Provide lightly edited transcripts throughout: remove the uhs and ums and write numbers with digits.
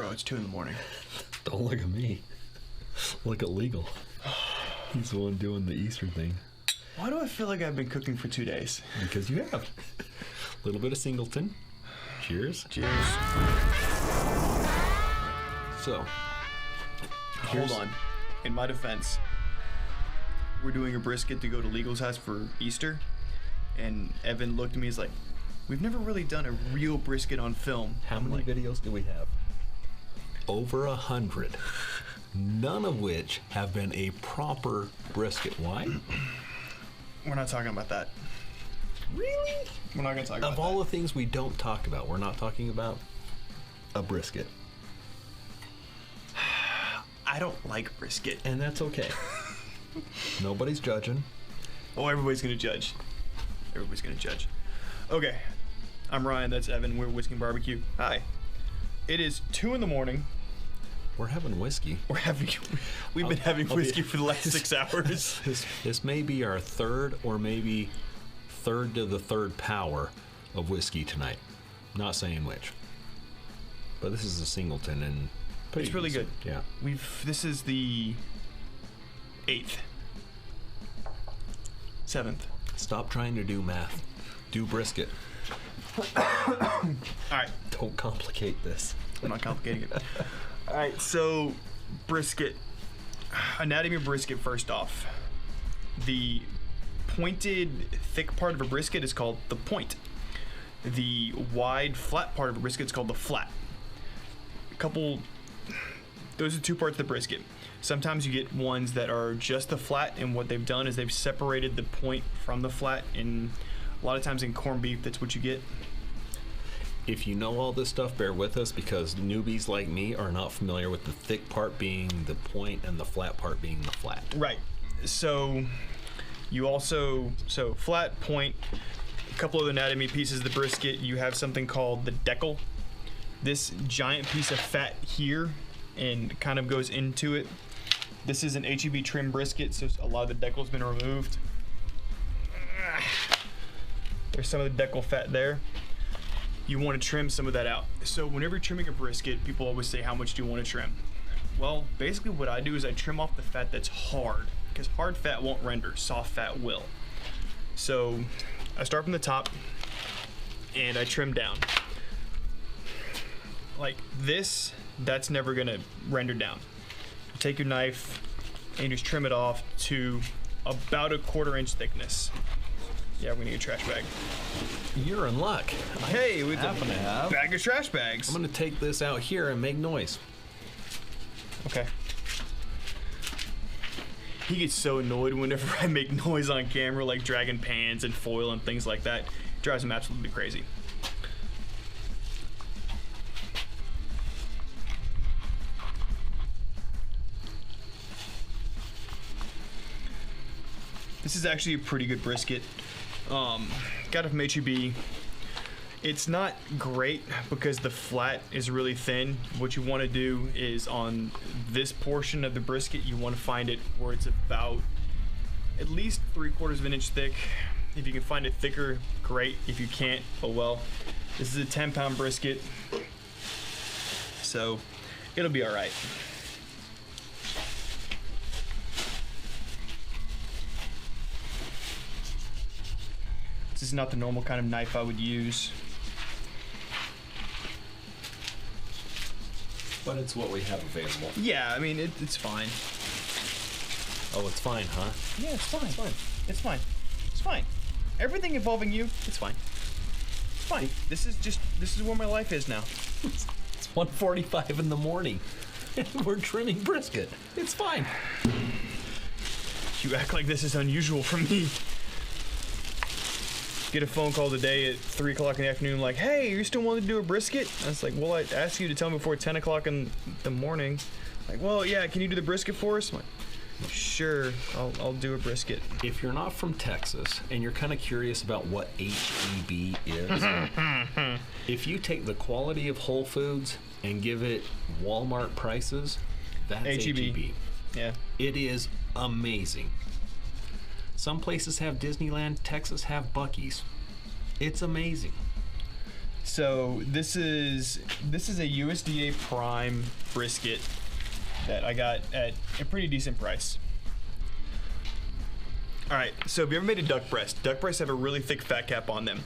Bro, it's 2 in the morning. Don't look at me. Look at Legal. He's the one doing the Easter thing. Why do I feel like I've been cooking for 2 days? Because you have. A little bit of singleton. Cheers. Cheers. So, Hold on. In my defense, we're doing a brisket to go to Legal's house for Easter, and Evan looked at me, he's like, we've never really done a real brisket on film. How many videos do we have? Over 100. None of which have been a proper brisket. Why? We're not talking about that. Really? We're not going to talk about Of all the things we don't talk about, we're not talking about a brisket. I don't like brisket. And that's okay. Nobody's judging. Oh, everybody's going to judge. Everybody's going to judge. Okay. I'm Ryan. That's Evan. We're Whisky And BBQ. Hi. It is 2 in the morning. We're having whiskey. We've been having whiskey for the last 6 hours. This may be our third or maybe third to the third power of whiskey tonight. Not saying which. But this is a singleton and It's really good. Yeah. This is the 8th. 7th. Stop trying to do math. Do brisket. Alright. Don't complicate this. I'm not complicating it. Alright, so brisket. Anatomy of brisket first off. The pointed, thick part of a brisket is called the point. The wide, flat part of a brisket is called the flat. Those are 2 parts of the brisket. Sometimes you get ones that are just the flat, and what they've done is they've separated the point from the flat, and a lot of times in corned beef, that's what you get. If you know all this stuff, bear with us, because newbies like me are not familiar with the thick part being the point and the flat part being the flat. Right. So you also, flat, point, a couple of anatomy pieces of the brisket, you have something called the decal. This giant piece of fat here and kind of goes into it. This is an HEB trim brisket, so a lot of the decal's been removed. There's some of the decal fat there. You want to trim some of that out. So whenever you're trimming a brisket, people always say, how much do you want to trim? Well, basically what I do is I trim off the fat that's hard, because hard fat won't render, soft fat will. So I start from the top and I trim down. Like this, that's never gonna render down. You take your knife and you just trim it off to about a 1/4 inch thickness. Yeah, we're gonna need a trash bag. You're in luck. Hey, we happen to have bag of trash bags. I'm gonna take this out here and make noise. Okay. He gets so annoyed whenever I make noise on camera, like dragging pans and foil and things like that. It drives him absolutely crazy. This is actually a pretty good brisket. Got it from HEB. It's not great because the flat is really thin. What you want to do is on this portion of the brisket, you want to find it where it's about at least 3/4 of an inch thick. If you can find it thicker, great. If you can't, oh well. This is a 10-pound brisket, so it'll be all right. This is not the normal kind of knife I would use. But it's what we have available. Yeah, I mean, it's fine. Oh, it's fine, huh? Yeah, it's fine. It's fine. It's fine. It's fine. Everything involving you, it's fine. It's fine. This is where my life is now. It's 1:45 in the morning. We're trimming brisket. It's fine. You act like this is unusual for me. Get a phone call today at 3 o'clock in the afternoon, like, hey, you still want to do a brisket? I was like, well, I asked you to tell me before 10 o'clock in the morning. Like, well, yeah, can you do the brisket for us? I'm like, sure, I'll do a brisket. If you're not from Texas and you're kind of curious about what HEB is, if you take the quality of Whole Foods and give it Walmart prices, that's HEB. Yeah. It is amazing. Some places have Disneyland, Texas have Buc-ee's. It's amazing. So this is a USDA Prime brisket that I got at a pretty decent price. All right, so have you ever made a duck breast? Duck breasts have a really thick fat cap on them.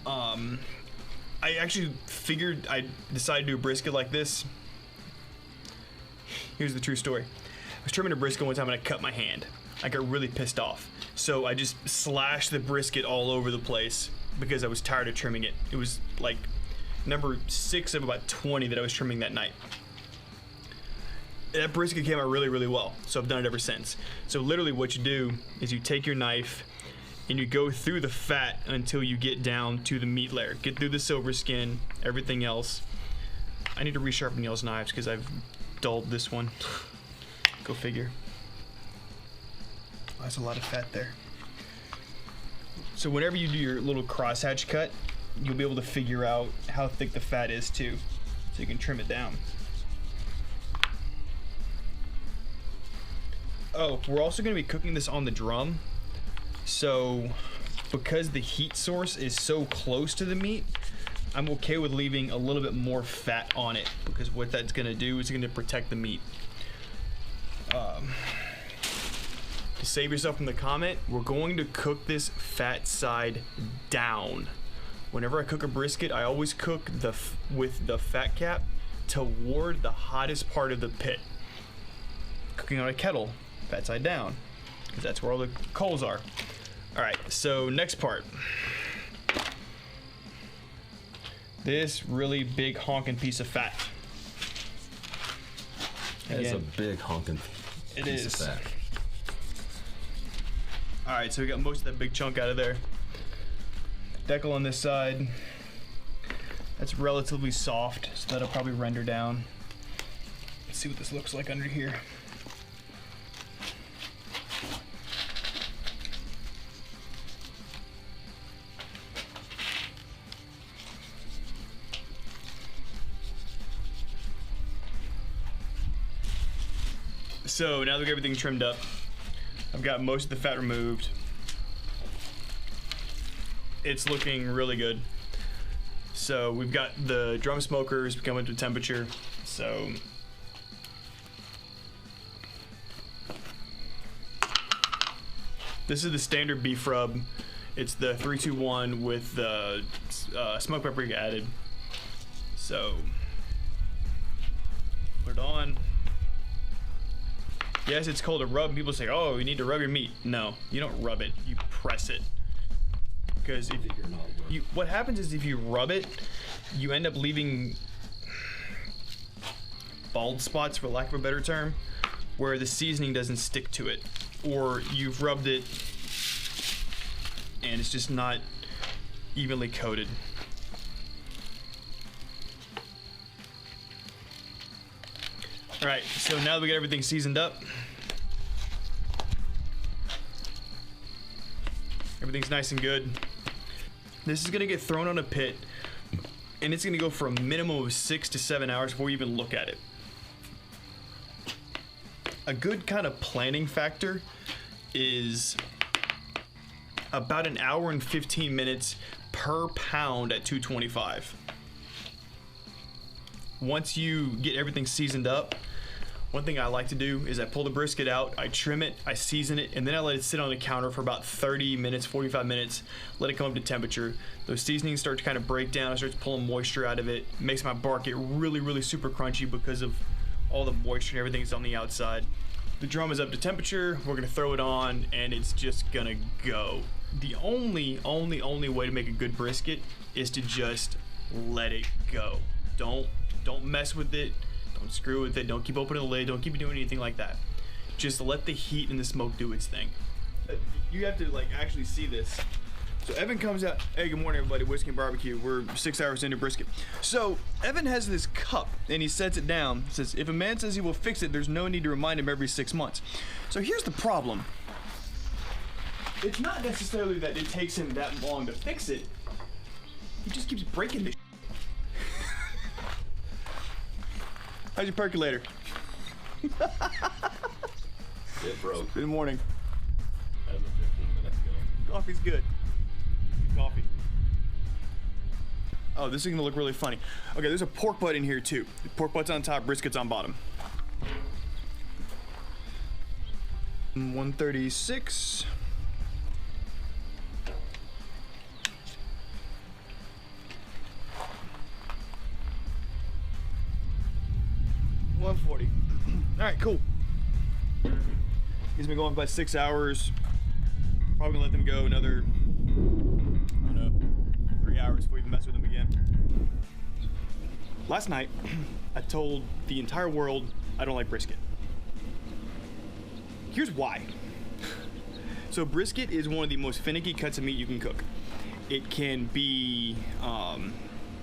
I actually figured I'd decide to do a brisket like this. Here's the true story. I was trimming a brisket one time and I cut my hand. I got really pissed off. So I just slashed the brisket all over the place because I was tired of trimming it. It was like number 6 of about 20 that I was trimming that night. That brisket came out really, really well. So I've done it ever since. So literally what you do is you take your knife and you go through the fat until you get down to the meat layer. Get through the silver skin, everything else. I need to resharpen y'all's knives because I've dulled this one. Go figure. Oh, that's a lot of fat there. So whenever you do your little crosshatch cut, you'll be able to figure out how thick the fat is too, so you can trim it down. Oh, we're also going to be cooking this on the drum. So because the heat source is so close to the meat, I'm okay with leaving a little bit more fat on it, because what that's going to do is going to protect the meat. To save yourself from the comment, we're going to cook this fat side down. Whenever I cook a brisket, I always cook with the fat cap toward the hottest part of the pit. Cooking on a kettle, fat side down, because that's where all the coals are. All right, so next part. This really big honking piece of fat. That is a big honking piece of fat. All right, so we got most of that big chunk out of there. Decal on this side. That's relatively soft, so that'll probably render down. Let's see what this looks like under here. So now that we got everything trimmed up, I've got most of the fat removed. It's looking really good. So we've got the drum smokers coming to temperature. So this is the standard beef rub. It's the 3-2-1 with the smoked paprika added. So put it on. Yes, it's called a rub. People say, oh, you need to rub your meat. No, you don't rub it. You press it. Because what happens is if you rub it, you end up leaving bald spots, for lack of a better term, where the seasoning doesn't stick to it. Or you've rubbed it and it's just not evenly coated. Alright, so now that we got everything seasoned up, everything's nice and good. This is gonna get thrown on a pit, and it's gonna go for a minimum of 6 to 7 hours before you even look at it. A good kind of planning factor is about an hour and 15 minutes per pound at 225. Once you get everything seasoned up, one thing I like to do is I pull the brisket out, I trim it, I season it, and then I let it sit on the counter for about 30 minutes, 45 minutes, let it come up to temperature. Those seasonings start to kind of break down, it starts pulling moisture out of it. It makes my bark get really, really super crunchy because of all the moisture and everything that's on the outside. The drum is up to temperature, we're gonna throw it on, and it's just gonna go. The only way to make a good brisket is to just let it go. Don't mess with it. Don't screw with it. Don't keep opening the lid. Don't keep doing anything like that. Just let the heat and the smoke do its thing. You have to actually see this. So Evan comes out. Hey, good morning, everybody. Whisky and BBQ. We're 6 hours into brisket. So Evan has this cup and he sets it down. Says, if a man says he will fix it, there's no need to remind him every 6 months. So here's the problem. It's not necessarily that it takes him that long to fix it. He just keeps breaking this. How's your percolator? It broke. Good morning. As of 15 minutes ago. Coffee's good. Coffee. Oh, this is gonna look really funny. Okay, there's a pork butt in here too. Pork butt's on top, brisket's on bottom. 136. $140. All right, cool. He's been going for about 6 hours. Probably gonna let them go another, I don't know, 3 hours before we even mess with them again. Last night, I told the entire world I don't like brisket. Here's why. So brisket is one of the most finicky cuts of meat you can cook. It can be,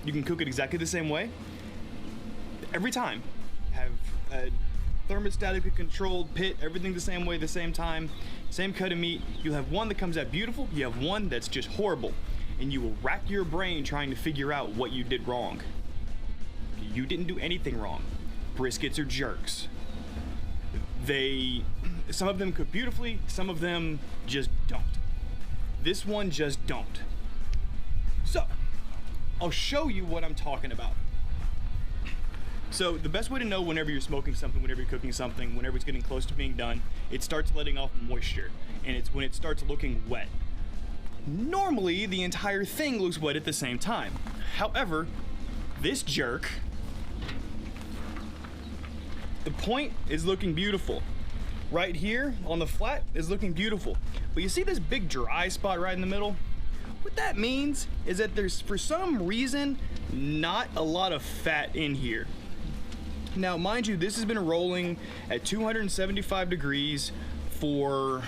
you can cook it exactly the same way. Every time. Have a thermostatically controlled pit, everything the same way, the same time, same cut of meat. You'll have one that comes out beautiful, you have one that's just horrible. And you will rack your brain trying to figure out what you did wrong. You didn't do anything wrong. Briskets are jerks. Some of them cook beautifully, some of them just don't. This one just don't. So, I'll show you what I'm talking about. So the best way to know whenever you're smoking something, whenever you're cooking something, whenever it's getting close to being done, it starts letting off moisture, and it's when it starts looking wet. Normally, the entire thing looks wet at the same time. However, this jerk, the point is looking beautiful. Right here on the flat is looking beautiful. But you see this big dry spot right in the middle? What that means is that there's, for some reason, not a lot of fat in here. Now, mind you, this has been rolling at 275 degrees for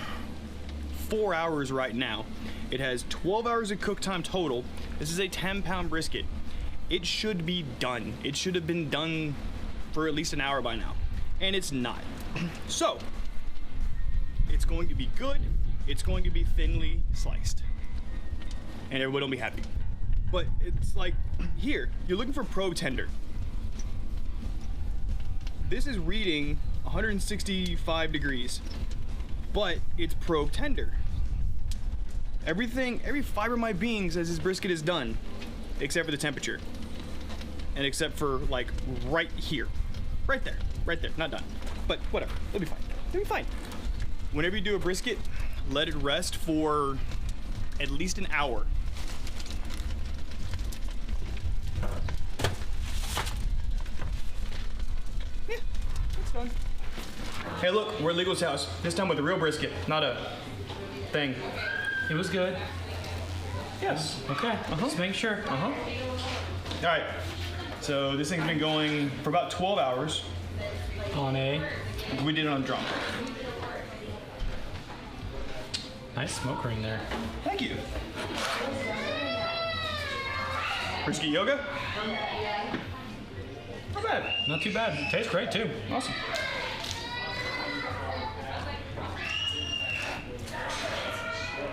4 hours right now. It has 12 hours of cook time total. This is a 10-pound brisket. It should be done. It should have been done for at least an hour by now. And it's not. So, it's going to be good. It's going to be thinly sliced. And everybody will be happy. But it's like, here, you're looking for probe tender. This is reading 165 degrees, but it's probe tender. Every fiber of my being says this brisket is done, except for the temperature. And except for like right here. Right there, not done. But whatever, it'll be fine. It'll be fine. Whenever you do a brisket, let it rest for at least an hour. Yeah, that's done. Hey look, we're at Legal's house. This time with a real brisket, not a thing. It was good. Yes. Okay. Just make sure. All right. So this thing's been going for about 12 hours. On a We did it on drum. nice smoke ring there. Thank you. Brisket yoga? Not bad. Not too bad. Tastes great too. Awesome.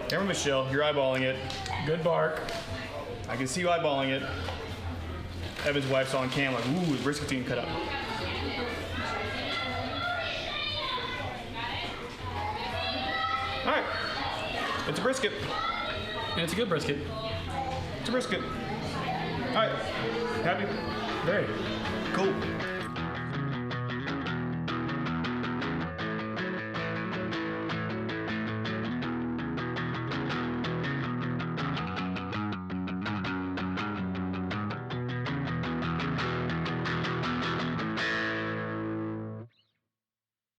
Camera Michelle, you're eyeballing it. Good bark. I can see you eyeballing it. Evan's wife's on cam like, ooh, the brisket's getting cut up. All right, it's a brisket. And it's a good brisket. It's a brisket. All right, happy? Very. Cool.